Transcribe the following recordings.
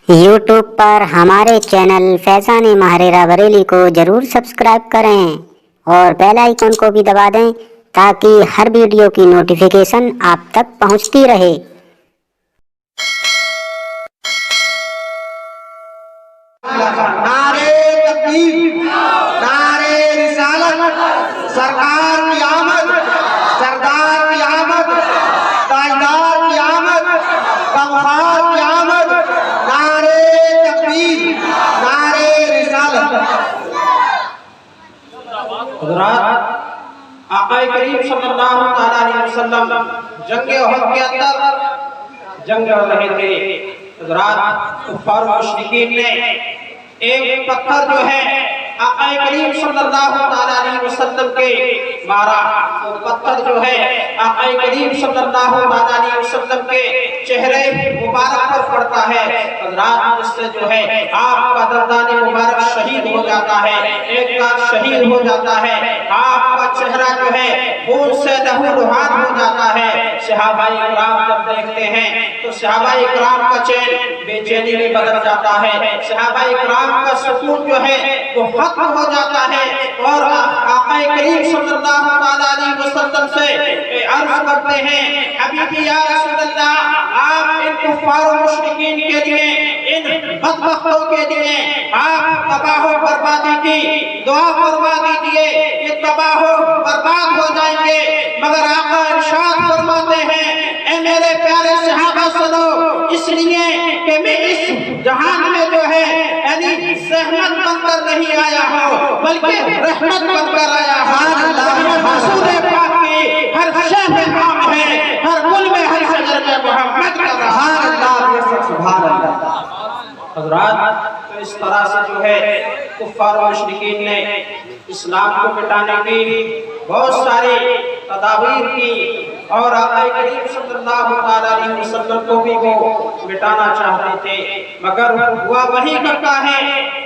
YouTube پر ہمارے channel فیضان ماہرہ بریلی کو ضرور سبسکرائب کریں اور بیل آئیکن کو بھی دبا دیں تاکہ ہر ویڈیو کی نوٹیفیکیشن آپ تک پہنچتی رہے۔ نعرے تکبیر، نعرے رسالت، سرکار کی آمد، سردار کی آمد، تاجدار کی آمد، غمخوار کی آمد، نعرے تکبیر، نعرے رسالت۔ حضرات، آقا کریم صلی اللہ علیہ وسلم جنگ احد کے اندر جنگ کر رہے تھے۔ حضرات، کفار و مشرکین نے ایک پتھر جو ہے آقا کریم صلی اللہ علیہ وسلم کے مارا۔ وہ پتھر جو ہے آقا کریم صلی اللہ علیہ وسلم کے چہرے مبارک پر پڑتا ہے۔ حضرات، اس سے جو ہے آپ کا دردان مبارک شہید ہو جاتا ہے، ایک بار شہید ہو جاتا ہے، آپ کا چہرہ جو ہے خون سے لہولہان ہو جاتا ہے۔ صحابہ اکرام جب دیکھتے ہیں تو صحابہ اکرام کا چین بے چینی میں بدل جاتا ہے، صحابہ اکرام کا سکون جو ہے وہ ختم ہو جاتا ہے، اور آقا کریم صلی اللہ علیہ وسلم سے عرض کرتے ہیں، حبیبی یا رسول اللہ، آپ ان کفار و مشرکین کے لیے، ان بدبختوں کے لیے آپ تباہ و بربادی کی دعا فرما دیجئے، یہ تباہ و برباد ہو جائیں گے۔ مگر آقا ارشاد فرماتے ہیں، اے میرے پیارے صحابہ سنو، اس لیے کہ میں اس جہان میں جو ہے یعنی زحمت بن کر نہیں آیا ہوں بلکہ رحمت بن کر آیا ہوں۔ رسول پاک کی ہر شے میں نام ہے، ہر گل میں ہر شجر میں محمد کا سبحان اللہ۔ حضرات، تو اس طرح سے جو ہے کفار و مشرکین نے اسلام کو مٹانے کی بہت ساری تدابیر کی، اور آقا کریم صلی اللہ علیہ وسلم کو بھی وہ مٹانا چاہتے تھے، مگر ہوا وہی کرتا ہے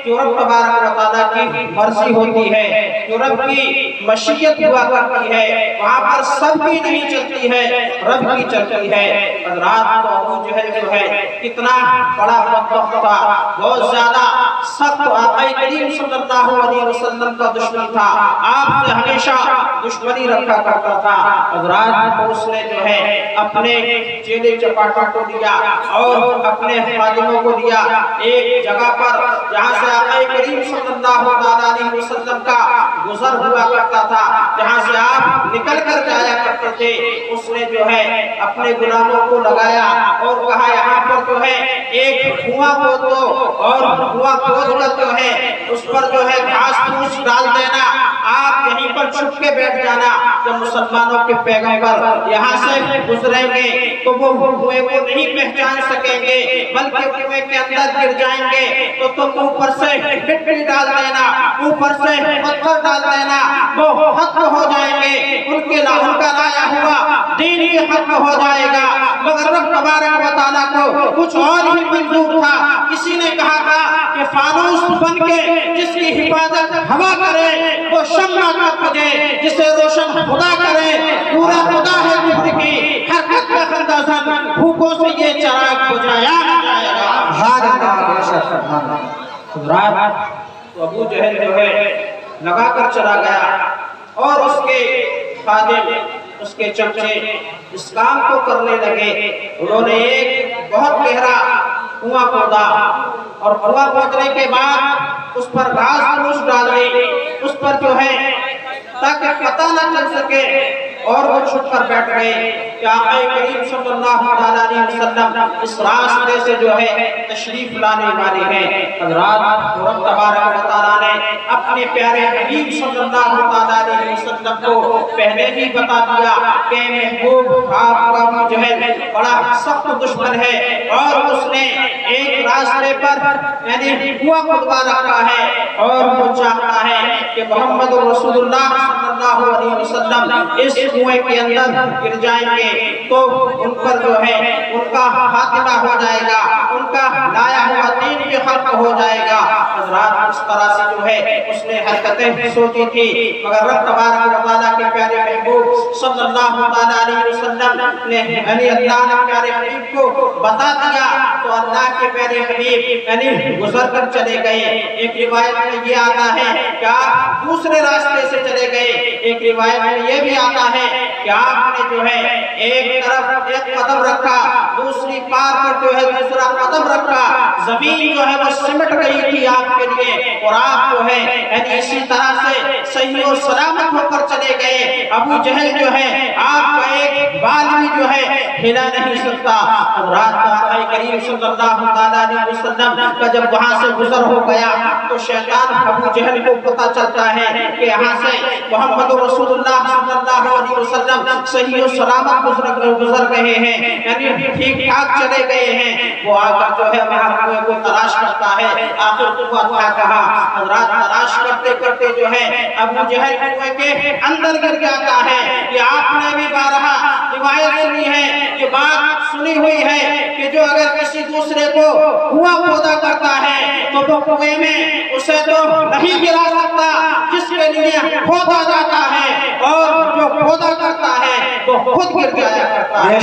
جو رب تبارک و تعالیٰ کی مرضی ہوتی ہے، جو رب کی مشیت ہوا کرتی ہے، وہاں پر سب کی نہیں چلتی ہے، رب کی چلتی ہے۔ حضرات، تو ابو جہل جو ہے کتنا بڑا بدبخت تھا، بہت زیادہ سخت آقا کریم صلی اللہ علیہ وسلم کا دشمن تھا، آپ سے ہمیشہ دشمنی رکھا کرتا تھا۔ حضرات، اس نے جو ہے اپنے چیلے چپاٹوں کو دیا اور اپنے خادموں کو دیا ایک جگہ پر جہاں سے آقا کریم صلی اللہ علیہ وسلم کا گزر ہوا کرتا تھا، جہاں سے آپ نکل کر جایا کرتے تھے۔ اس نے جو ہے اپنے غلاموں کو لگایا اور کہا، یہاں پر جو ہے ایک کنواں کھود دو، اور کنواں کھود کر جو ہے اس پر جو ہے گھاس پھوس ڈال دینا، آپ یہیں پر چھپ کے بیٹھ جانا، جب مسلمانوں کے پیغمبر یہاں سے گزریں گے تو وہ کنویں کو نہیں پہچان سکیں گے بلکہ کنویں کے اندر گر جائیں گے، تو تم اوپر سے مٹی ڈال دینا، اوپر سے پتھر ڈال دینا، وہ ختم ہو جائیں گے، ان کا لایا ہوا دین بھی ختم ہو جائے گا۔ مگر رب تبارک و تعالیٰ کو کچھ اور ہی منظور تھا۔ کسی نے کہا تھا کہ فانوس بن کے جس کی حفاظت ہوا کرے وہ شمع نہ بجے، جسے روشن خدا کرے پورا خدا ہے کفر کی حرکت کا خندازن، بھوکوں سے یہ چراغ بجھایا نہ جائے گا۔ حضرات، تو ابو جہل جو ہے لگا کر چلا گیا، اور اس کے خادم، اس کے چمچے اس کام کو کرنے لگے۔ انہوں نے ایک بہت گہرا کنواں کھودا، اور کنواں کھودنے کے بعد اس پر گھاس پھوس ڈال دی، اس پر جو ہے تاکہ پتہ نہ چل سکے، اور وہ چھپ کر بیٹھ گئے کہ آقا کریم صلی اللہ علیہ وسلم اس راستے سے جو ہے تشریف لانے والے ہیں۔ حضرات، رب تبارک و تعالیٰ نے اپنے پیارے حبیب صلی اللہ علیہ وسلم کو پہلے ہی بتا دیا کہ محبوب آپ کا جو ہے بڑا سخت دشمن ہے، اور اس نے ایک راستے پر یعنی کنواں کھودوا رکھا ہے، اور وہ چاہتا ہے کہ محمد رسول اللہ صلی اللہ علیہ وسلم اس کنویں کے اندر گر جائیں گے تو ان پر جو ہے ان کا خاتمہ ہو جائے گا، ان کا لایا ہوا دین بھی ختم ہو جائے گا۔ حضرات اس طرح سے جو ہے اس نے حرکتیں سوچی تھی، مگر رب تبارک و تعالیٰ کے پیارے محبوب صلی اللہ علیہ وسلم نے اللہ نے پیارے حبیب کو بتا دیا تو اللہ کے پیارے حبیب گزر کر چلے گئے۔ ایک روایت میں یہ آتا ہے کہ آپ دوسرے راستے سے چلے گئے، ایک روایت میں یہ بھی آتا ہے کہ آپ نے جو ہے ایک طرف ایک قدم رکھا، دوسری پار پر جو ہے دوسرا قدم رکھا، زمین جو ہے وہ سمٹ گئی تھی آپ کے لیے، اور آپ جو ہے یعنی اسی طرح سے صحیح و سلامت ہو کر چلے گئے۔ ابو جہل جو ہے آپ کا ایک بال بھی جو ہے ہلا نہیں سکتا۔ حضرات آقا کریم صلی اللہ علیہ وسلم کا جب وہاں سے گزر ہو گیا تو شیطان ابو جہل کو پتہ چلتا ہے کہ یہاں سے محمد رسول اللہ صلی اللہ علیہ وسلم صحیح و سلامت گزر رہے ہیں، یعنی ٹھیک ٹھاک چلے گئے ہیں۔ وہ آ کر جو ہے وہاں کنویں کو تلاش کرتا ہے، آخر کنواں کیا کہا حضرات، تلاش کرتے کرتے جو ہے ابو جہل کنویں کے اندر گر جاتا ہے۔ یہ آپ نے بھی بارہا روایت سنی ہے، یہ بات سنی ہوئی ہے کہ جو اگر کسی دوسرے کو کنواں کھودا کرتا ہے تو وہ کنویں میں اسے تو نہیں گرا سکتا جس کے لیے کھودا جاتا ہے، اور جو کھودا کرتا ہے وہ خود گر جایا کرتا ہے۔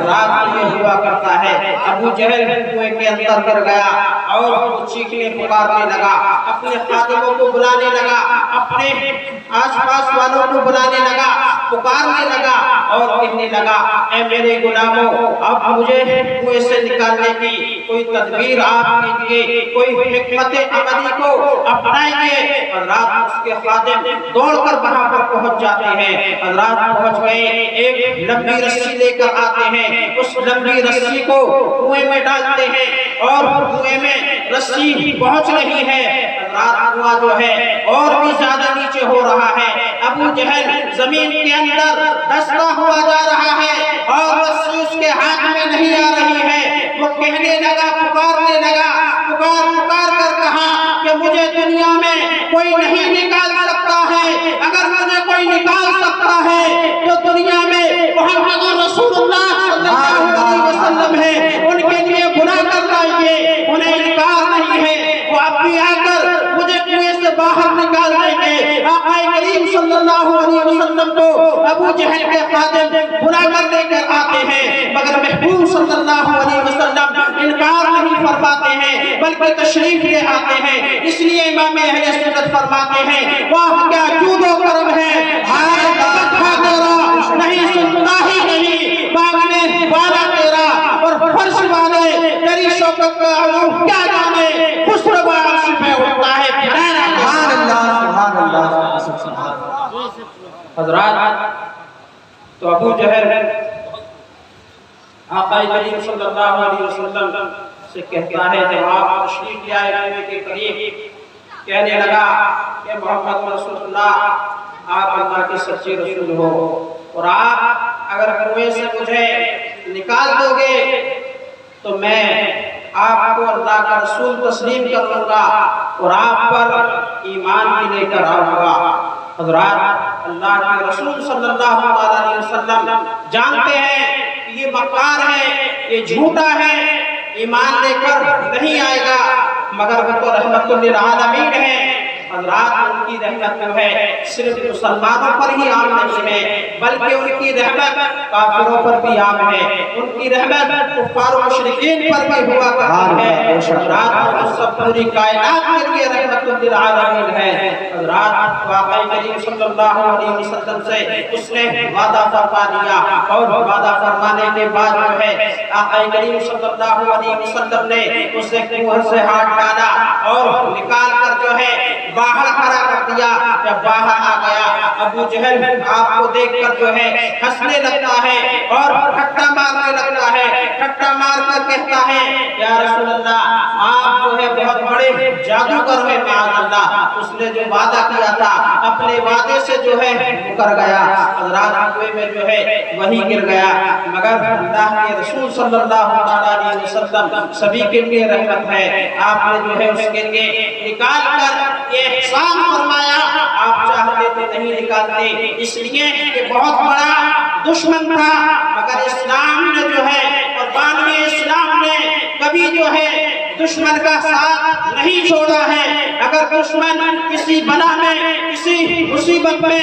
رات یہ ہوا کرتا ہے، ابو جہل کنویں کے اندر گر گیا اور وہ چیخنے پکارنے لگا، اپنے خادموں کو بلانے لگا، اپنے آس پاس والوں کو بلانے لگا، پکارنے لگا اور کہنے لگا اے میرے غلاموں، اب مجھے کنویں سے نکالنے کی کوئی تدبیر آپ کیجئے، کوئی حکمت عملی کو اپنائیے۔ حضرات اس کے خادم دوڑ کر وہاں پر پہنچ جاتے ہیں، حضرات پہنچ گئے، ایک لمبی رسی لے کر آتے ہیں، اس لمبی رسی کو کنویں میں ڈالتے ہیں اور کنویں میں رسی پہنچ رہی ہے، حضرات کنواں جو ہے اور بھی زیادہ نیچے ہو رہا ہے، ابو جہل زمین کے اندر دھستا ہوا جا رہا ہے اور رسی اس کے ہاتھ میں نہیں آ رہی ہے۔ وہ کہنے لگا، پکارنے لگا، پکار کر کہا کہ مجھے دنیا میں کوئی نہیں نکال سکتا ہے، اگر مجھے کوئی نکال سکتا ہے تو دنیا میں محمد رسول اللہ صلی اللہ علیہ وسلم ہے، ان کے لیے گناہ کر لائیے، انہیں انکار نہیں ہے، وہ اب بھی آ کر مجھے کنویں سے باہر نکال دیں گے۔ آقا کریم صلی اللہ علیہ وسلم کو ابو جہل کے خادم بلا کر لے کر آتے ہیں، مگر محبوب صلی اللہ علیہ وسلم انکار نہیں فرماتے ہیں بلکہ تشریف لے آتے ہیں۔ اس لیے امام اہل سنت فرماتے ہیں واہ کیا جود و کرم ہے، ہائے تھا تیرا نہیں سنتا ہی نہیں، مانگنے والا تیرا اور فرش والے تیری شوکت کا علو کیا جانے، خسرو عرش پہ اٹھتا ہے پھیرا۔ سبحان اللہ سبحان اللہ۔ حضرات تو ابو جہل آقا کریم صلی اللہ علیہ وسلم سے کہتا ہے جب آپ تشریف لے آئے کنویں کے قریب، کہنے لگا کہ محمد رسول اللہ آپ اللہ کے سچے رسول ہو، اور آپ اگر کنویں سے مجھے نکال دو گے تو میں آپ کو اللہ کا رسول تسلیم کر لوں گا اور آپ پر ایمان بھی لے کر آؤں گا۔ حضرات اللہ کے رسول صلی اللہ علیہ وسلم جانتے ہیں کہ یہ مکار ہے، یہ جھوٹا ہے، ایمان لے کر نہیں آئے گا، مگر وہ تو رحمت للعالمین ہے۔ حضرات ان کی رحمت جو ہے صرف مسلمانوں پر ہی عام نہیں ہے بلکہ ان کی رحمت کافروں پر بھی عام ہے، ان کی رحمت کفار و مشرکین پر بھی ہوا کرتی ہے۔ حضرات وہ سب پوری کائنات کے لیے رحمت للعالمین ہے۔ حضرات آقا کریم صلی اللہ علیہ وسلم سے اس نے وعدہ فرما لیا، اور وعدہ فرمانے کے بعد جو ہے آقا کریم صلی اللہ علیہ وسلم نے اسے کنویں سے ہاتھ ڈالا اور نکال کر جو ہے باہر کھڑا کر دیا۔ جب باہر آ گیا ابو جہل آپ کو دیکھ کر جو ہے ہنسنے لگتا ہے اور ٹھٹا مارنے لگتا ہے، ٹھٹا مار کر کہتا ہے یا رسول اللہ آپ جو ہے بہت بڑے جادوگر ہیں، معاذ اللہ، اس نے جو وعدہ کیا تھا اپنے وعدے سے جو ہے مکر گیا۔ حضرات کنویں میں جو ہے وہی گر گیا، مگر اللہ کے رسول صلی اللہ علیہ وسلم سبھی کے لیے رحمت ہے، آپ نے جو ہے اس کے لیے نکال کر یہ احسان فرمایا، آپ چاہتے تو نہیں نکالتے، اس لیے کہ بہت بڑا دشمن تھا، مگر اسلام نے جو ہے اور بانوی اسلام نے کبھی جو ہے دشمن کا ساتھ نہیں چھوڑا ہے۔ اگر دشمن کسی بلا میں کسی مصیبت میں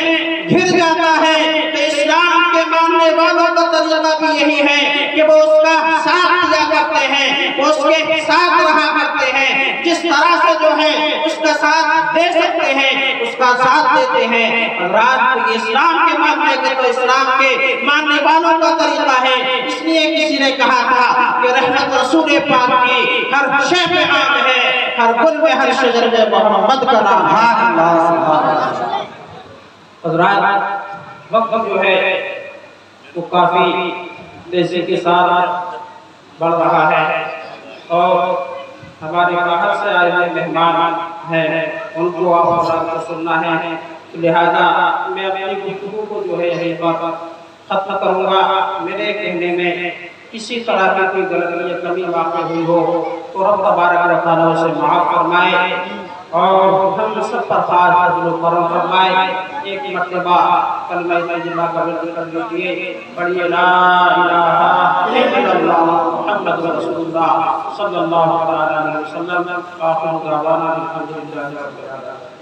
گھر جاتا ہے تو اسلام کے ماننے والوں کا طریقہ بھی یہی ہے کہ وہ اس کا ساتھ دیا کرتے ہیں، وہ اس کے ساتھ رہا کرتے ہیں، جس طرح سے جو ہے اس کا ساتھ دے سکتے ہیں اس کا ساتھ دیتے ہیں۔ رات اسلام کے ماننے کے تو اسلام کے ماننے والوں کا طریقہ ہے۔ اس لیے کسی نے کہا تھا کہ رحمت رسول پاک کی ہر شے پہ عام ہے، ہر گل میں ہر شجر میں محمد کا نام ہے۔ حضرات وقت جو ہے وہ کافی تیزی کے ساتھ بڑھ رہا ہے اور ہمارے باہر سے آئے ہوئے مہمان ہیں ان کو آپ کو سننا ہے، لہذا میں اپنی گفتگو کو جو ہے یہیں پر ختم کروں گا۔ میرے کہنے میں کسی طرح کی کوئی غلطی یا کمی واقع ہوئی ہو تو رب تبارک و تعالیٰ اسے معاف فرمائے اور ہم سب پر خاص فضل و کرم فرمائے۔ ایک مرتبہ کلمہ طیبہ کا ورد کر لیجیے، پڑھیے لا الہ الا اللہ محمد رسول اللہ صلی اللہ علیہ وسلم۔ آخر دعوانا الحمدللہ رب العالمین۔